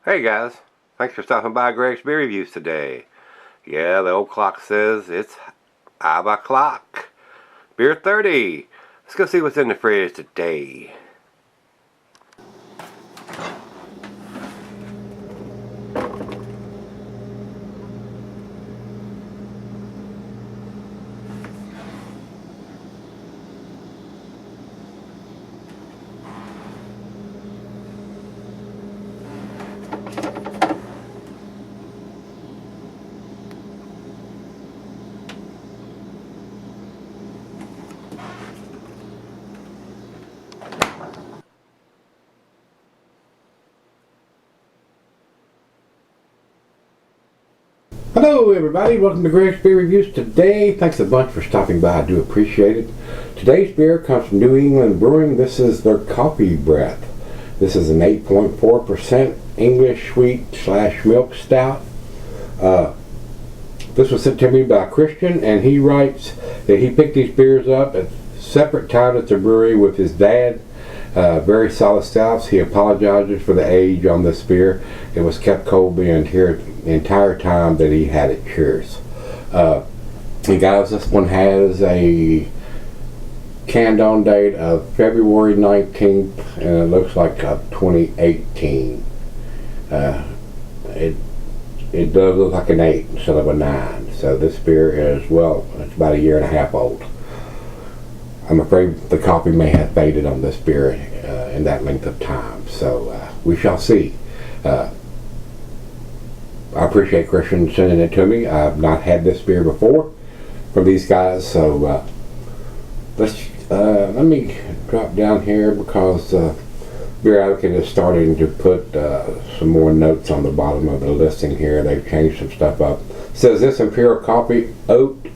Hey guys, thanks for stopping by Gregsbeerreviews today. Yeah, the old clock says it's 5 o'clock. Beer 30. Let's go see what's in the fridge today. Hello everybody, welcome to Gregsbeerreviews today. Thanks a bunch for stopping by, I do appreciate it. Today's beer comes from New England Brewing. This is their Coffee Breath. This is an 8.4% English sweet / milk stout. This was sent to me by Christian, and he writes that he picked these beers up at separate times at the brewery with his dad. Very solid stouts. He apologizes for the age on this beer. It was kept cold being here the entire time that he had it. Cheers. And guys, this one has a canned on date of February 19th, and it looks like 2018. It does look like an 8 instead of a 9. So this beer is, well, it's about a year and a half old. I'm afraid the coffee may have faded on this beer in that length of time. So we shall see. I appreciate Christian sending it to me. I've not had this beer before from these guys. So let me drop down here because Beer Advocate is starting to put some more notes on the bottom of the listing here. They've changed some stuff up. It says this Imperial Coffee Oat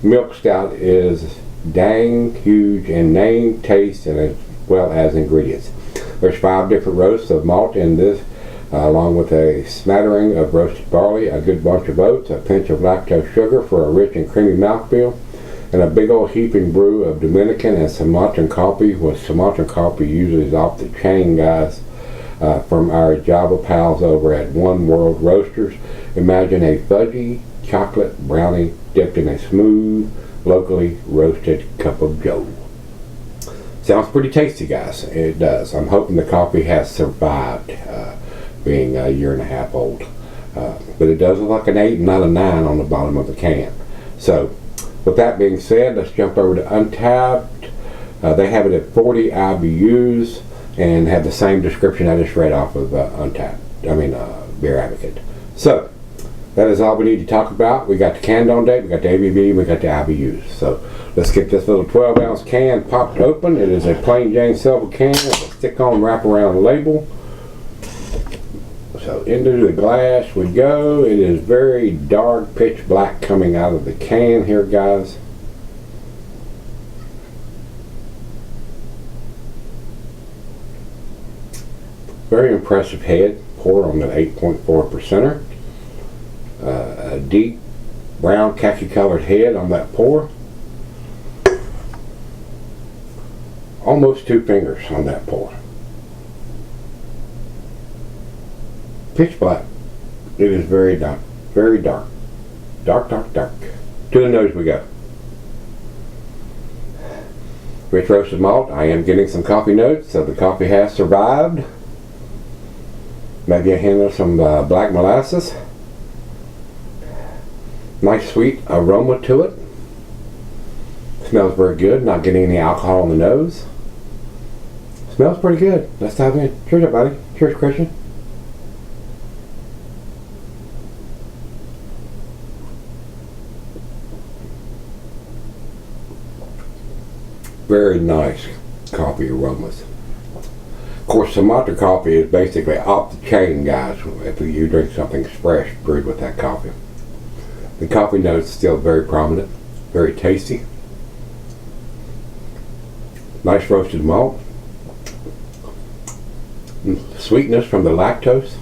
Milk Stout is dang huge in name, taste, and as well as ingredients. There's 5 different roasts of malt in this, along with a smattering of roasted barley, a good bunch of oats, a pinch of lactose sugar for a rich and creamy mouthfeel, and a big old heaping brew of Dominican and Sumatran coffee, which Sumatran coffee usually is off the chain, guys, from our Java pals over at One World Roasters. Imagine a fudgy chocolate brownie dipped in a smooth, locally roasted cup of joe. Sounds pretty tasty, guys. It does. I'm hoping the coffee has survived being a year and a half old. But it does look like an 8 and not a 9 on the bottom of the can. So, with that being said, let's jump over to Untapped. They have it at 40 IBUs and have the same description I just read off of Beer Advocate. So, that is all we need to talk about. We got the canned on date, we got the ABV, we got the IBUs. So let's get this little 12-ounce can popped open. It is a plain Jane silver can with a stick-on wraparound label. So into the glass we go. It is very dark, pitch black coming out of the can here, guys. Very impressive head. Pour on the 8.4%er. A deep brown khaki colored head on that pour. Almost 2 fingers on that pour. Pitch black. It is very dark. Very dark. Dark, dark, dark. To the nose we go. Rich roasted malt. I am getting some coffee notes, so the coffee has survived. Maybe a hint of some black molasses. Nice sweet aroma to it. Smells very good. Not getting any alcohol on the nose. Smells pretty good. Let's dive in. Cheers, everybody. Cheers, Christian. Very nice coffee aromas. Of course, Sumatra coffee is basically off the chain, guys, if you drink something fresh brewed with that coffee. The coffee note is still very prominent, very tasty. Nice roasted malt. Sweetness from the lactose.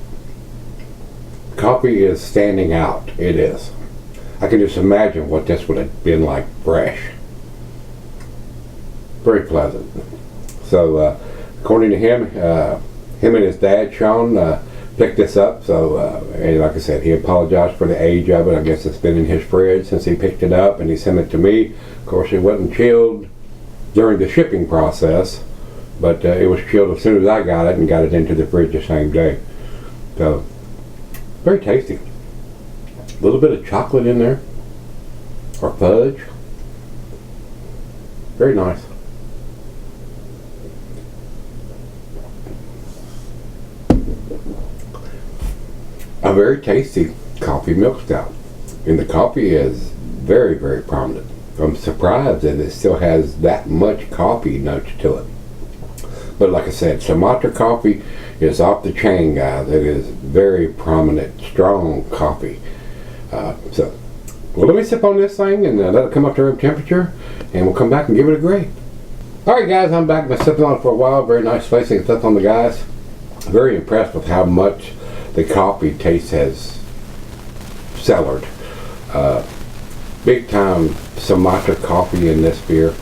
Coffee is standing out. It is. I can just imagine what this would have been like fresh. Very pleasant. So, according to him and his dad, Sean, picked this up. So, and like I said, he apologized for the age of it. I guess it's been in his fridge since he picked it up, and he sent it to me. Of course, it wasn't chilled during the shipping process, but it was chilled as soon as I got it and got it into the fridge the same day. So, very tasty. A little bit of chocolate in there, or fudge. Very nice. A very tasty coffee milk stout. And the coffee is very, very prominent. I'm surprised that it still has that much coffee notes to it. But like I said, Sumatra coffee is off the chain, guys. It is very prominent, strong coffee. Well, let me sip on this thing and let it come up to room temperature, and we'll come back and give it a grade. Alright guys, I'm back. Been sipping on it for a while. Very nice placing stuff on the guys. Very impressed with how much the coffee taste has cellared. Big time Sumatra coffee in this beer.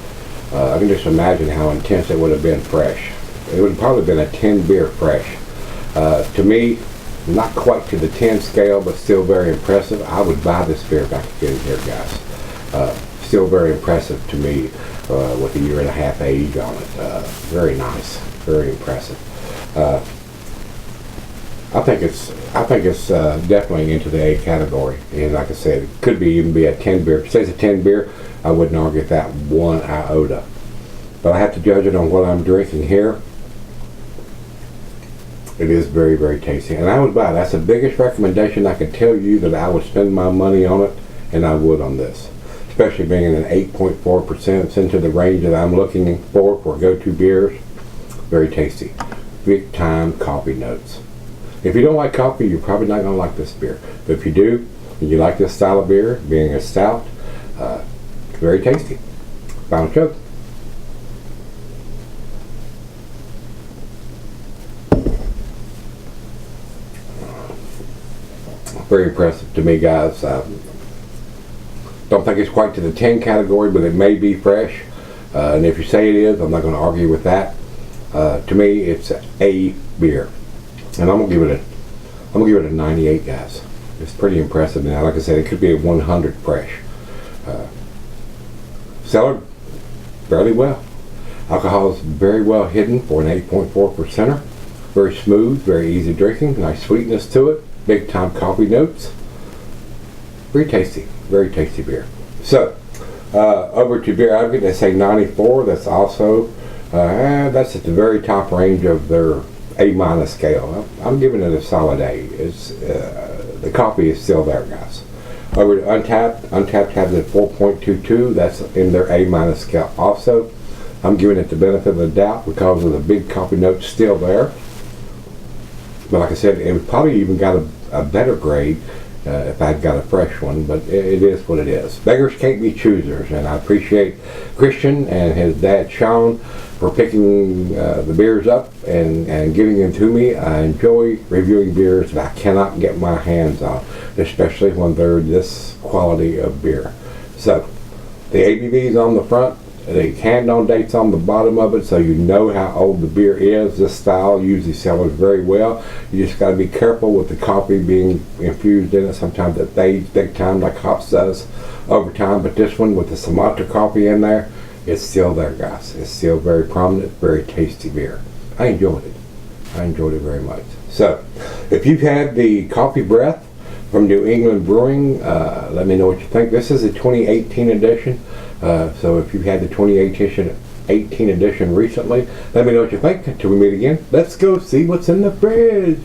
I can just imagine how intense it would have been fresh. It would have probably been a 10 beer fresh. To me, not quite to the 10 scale, but still very impressive. I would buy this beer back again here, guys. Still very impressive to me with a 1.5 year age on it. Very nice, very impressive. I think it's definitely into the A category, and like I said, it could even be a 10 beer. If it says a 10 beer, I wouldn't argue with that one iota. But I have to judge it on what I'm drinking here. It is very, very tasty, and I would buy it. That's the biggest recommendation I can tell you that I would spend my money on it, and I would on this. Especially being an 8.4%. It's into the range that I'm looking for go-to beers. Very tasty. Big time coffee notes. If you don't like coffee, you're probably not going to like this beer. But if you do, and you like this style of beer, being a stout, very tasty. Final choke. Very impressive to me, guys. Don't think it's quite to the 10 category, but it may be fresh. And if you say it is, I'm not going to argue with that. To me, it's a beer. And I'm gonna give it a 98, guys. It's pretty impressive. Now, like I said, it could be a 100 fresh. Cellared fairly well. Alcohol is very well hidden for an 8.4%er. Very smooth, very easy drinking. Nice sweetness to it. Big time coffee notes. Very tasty beer. So, over to Beer Advocate, they say 94. That's also that's at the very top range of their A- scale. I'm giving it a solid A. It's the coffee is still there, guys. Over to Untapped has it 4.22. That's in their A- scale also. I'm giving it the benefit of the doubt because of the big coffee notes still there. But like I said, it probably even got a better grade if I'd got a fresh one, but it is what it is. Beggars can't be choosers, and I appreciate Christian and his dad Sean for picking the beers up and giving them to me. I enjoy reviewing beers that I cannot get my hands on, especially when they're this quality of beer. So, the ABV's on the front, the hand-on date's on the bottom of it, so you know how old the beer is. This style usually sells very well. You just got to be careful with the coffee being infused in it. Sometimes it fades big time like hops does over time, but this one with the Sumatra coffee in there, it's still there, guys. It's still very prominent, very tasty beer. I enjoyed it. I enjoyed it very much. So, if you've had the Coffee Breath from New England Brewing, let me know what you think. This is a 2018 edition. So if you've had the 2018 edition recently, let me know what you think. Until we meet again, let's go see what's in the fridge.